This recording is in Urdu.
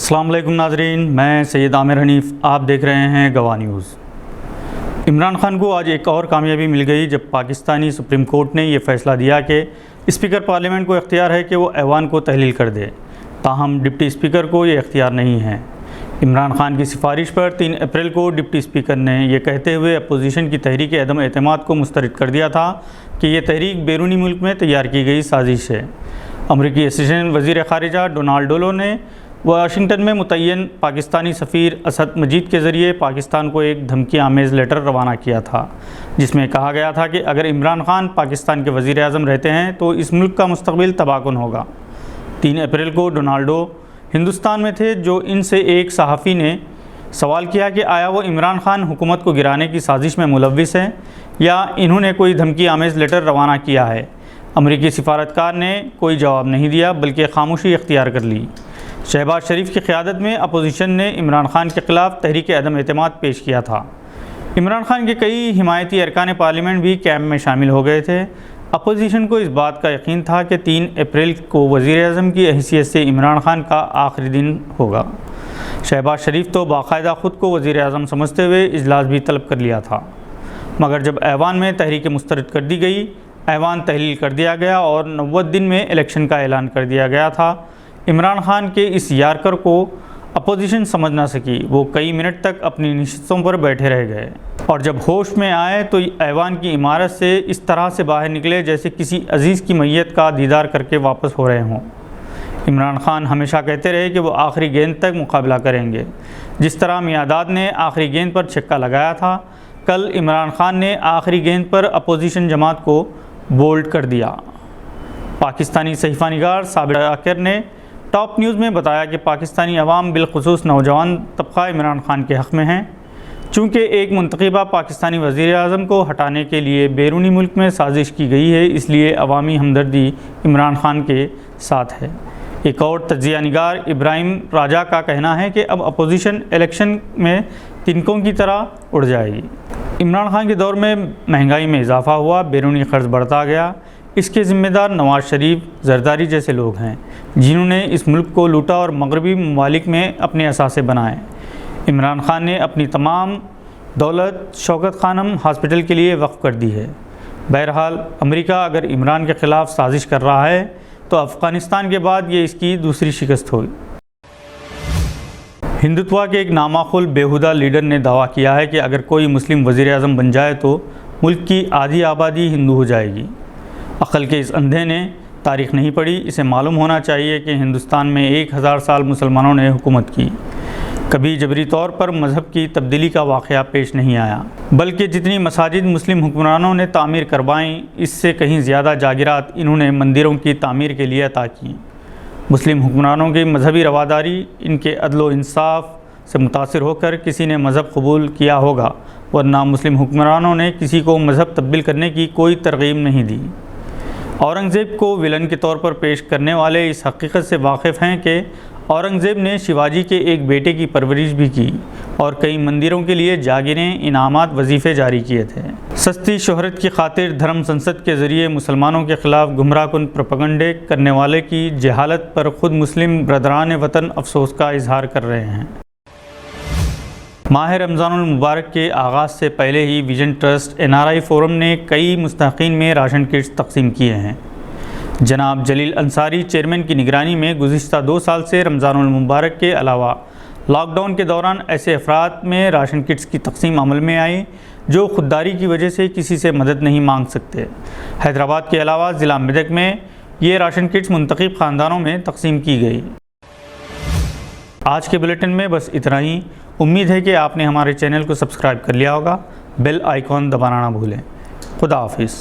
السلام علیکم ناظرین، میں سید عامر حنیف، آپ دیکھ رہے ہیں گواہ نیوز۔ عمران خان کو آج ایک اور کامیابی مل گئی جب پاکستانی سپریم کورٹ نے یہ فیصلہ دیا کہ اسپیکر پارلیمنٹ کو اختیار ہے کہ وہ ایوان کو تحلیل کر دے، تاہم ڈپٹی اسپیکر کو یہ اختیار نہیں ہے۔ عمران خان کی سفارش پر 3 اپریل کو ڈپٹی اسپیکر نے یہ کہتے ہوئے اپوزیشن کی تحریک عدم اعتماد کو مسترد کر دیا تھا کہ یہ تحریک بیرونی ملک میں تیار کی گئی سازش ہے۔ امریکی اسسٹنٹ وزیر خارجہ ڈونالڈ ڈولو نے واشنگٹن میں متعین پاکستانی سفیر اسد مجید کے ذریعے پاکستان کو ایک دھمکی آمیز لیٹر روانہ کیا تھا، جس میں کہا گیا تھا کہ اگر عمران خان پاکستان کے وزیر اعظم رہتے ہیں تو اس ملک کا مستقبل تباہ کن ہوگا۔ 3 اپریل کو ڈونالڈو ہندوستان میں تھے، جو ان سے ایک صحافی نے سوال کیا کہ آیا وہ عمران خان حکومت کو گرانے کی سازش میں ملوث ہیں یا انہوں نے کوئی دھمکی آمیز لیٹر روانہ کیا ہے۔ امریکی سفارتکار نے کوئی جواب نہیں دیا بلکہ خاموشی اختیار کر لی۔ شہباز شریف کی قیادت میں اپوزیشن نے عمران خان کے خلاف تحریک عدم اعتماد پیش کیا تھا۔ عمران خان کے کئی حمایتی ارکان پارلیمنٹ بھی کیمپ میں شامل ہو گئے تھے۔ اپوزیشن کو اس بات کا یقین تھا کہ 3 اپریل کو وزیر اعظم کی حیثیت سے عمران خان کا آخری دن ہوگا۔ شہباز شریف تو باقاعدہ خود کو وزیر اعظم سمجھتے ہوئے اجلاس بھی طلب کر لیا تھا، مگر جب ایوان میں تحریک مسترد کر دی گئی، ایوان تحلیل کر دیا گیا اور 90 دن میں الیکشن کا اعلان کر دیا گیا تھا، عمران خان کے اس یارکر کو اپوزیشن سمجھ نہ سکی۔ وہ کئی منٹ تک اپنی نشستوں پر بیٹھے رہ گئے اور جب ہوش میں آئے تو ایوان کی عمارت سے اس طرح سے باہر نکلے جیسے کسی عزیز کی میت کا دیدار کر کے واپس ہو رہے ہوں۔ عمران خان ہمیشہ کہتے رہے کہ وہ آخری گیند تک مقابلہ کریں گے، جس طرح میاداد نے آخری گیند پر چھکا لگایا تھا۔ کل عمران خان نے آخری گیند پر اپوزیشن جماعت کو بولڈ کر دیا۔ پاکستانی صحیفہ نگار صابر عاقر نے ٹاپ نیوز میں بتایا کہ پاکستانی عوام بالخصوص نوجوان طبقہ عمران خان کے حق میں ہیں، چونکہ ایک منتخبہ پاکستانی وزیر اعظم کو ہٹانے کے لیے بیرونی ملک میں سازش کی گئی ہے، اس لیے عوامی ہمدردی عمران خان کے ساتھ ہے۔ ایک اور تجزیہ نگار ابراہیم راجہ کا کہنا ہے کہ اب اپوزیشن الیکشن میں تنکوں کی طرح اڑ جائے گی۔ عمران خان کے دور میں مہنگائی میں اضافہ ہوا، بیرونی قرض بڑھتا گیا۔ اس کے ذمہ دار نواز شریف، زرداری جیسے لوگ ہیں جنہوں نے اس ملک کو لوٹا اور مغربی ممالک میں اپنے اثاثے بنائے۔ عمران خان نے اپنی تمام دولت شوکت خانم ہاسپٹل کے لیے وقف کر دی ہے۔ بہرحال امریکہ اگر عمران کے خلاف سازش کر رہا ہے تو افغانستان کے بعد یہ اس کی دوسری شکست ہوئی۔ ہندوتوا کے ایک نامعقول بیہودہ لیڈر نے دعویٰ کیا ہے کہ اگر کوئی مسلم وزیر اعظم بن جائے تو ملک کی آدھی آبادی ہندو ہو جائے گی۔ عقل کے اس اندھے نے تاریخ نہیں پڑھی، اسے معلوم ہونا چاہیے کہ ہندوستان میں 1000 سال مسلمانوں نے حکومت کی، کبھی جبری طور پر مذہب کی تبدیلی کا واقعہ پیش نہیں آیا، بلکہ جتنی مساجد مسلم حکمرانوں نے تعمیر کروائیں اس سے کہیں زیادہ جاگیرات انہوں نے مندروں کی تعمیر کے لیے عطا کی۔ مسلم حکمرانوں کی مذہبی رواداری ان کے عدل و انصاف سے متاثر ہو کر کسی نے مذہب قبول کیا ہوگا، ورنہ مسلم حکمرانوں نے کسی کو مذہب تبدیل کرنے کی کوئی ترغیب نہیں دی۔ اورنگزیب کو ولن کے طور پر پیش کرنے والے اس حقیقت سے واقف ہیں کہ اورنگزیب نے شیواجی کے ایک بیٹے کی پرورش بھی کی اور کئی مندروں کے لیے جاگیریں، انعامات، وظیفے جاری کیے تھے۔ سستی شہرت کی خاطر دھرم سنسد کے ذریعے مسلمانوں کے خلاف گمراہ کن پروپیگنڈے کرنے والے کی جہالت پر خود مسلم برادران وطن افسوس کا اظہار کر رہے ہیں۔ ماہ رمضان المبارک کے آغاز سے پہلے ہی ویژن ٹرسٹ NRI فورم نے کئی مستحقین میں راشن کٹس تقسیم کیے ہیں۔ جناب جلیل انصاری چیئرمین کی نگرانی میں گزشتہ 2 سال سے رمضان المبارک کے علاوہ لاک ڈاؤن کے دوران ایسے افراد میں راشن کٹس کی تقسیم عمل میں آئی جو خودداری کی وجہ سے کسی سے مدد نہیں مانگ سکتے۔ حیدرآباد کے علاوہ ضلع میدک میں یہ راشن کٹس منتخب خاندانوں میں تقسیم کی گئی۔ آج کے بلیٹن میں بس اتنا ہی۔ امید ہے کہ آپ نے ہمارے چینل کو سبسکرائب کر لیا ہوگا، بیل آئیکن دبانا نہ بھولیں۔ خدا حافظ۔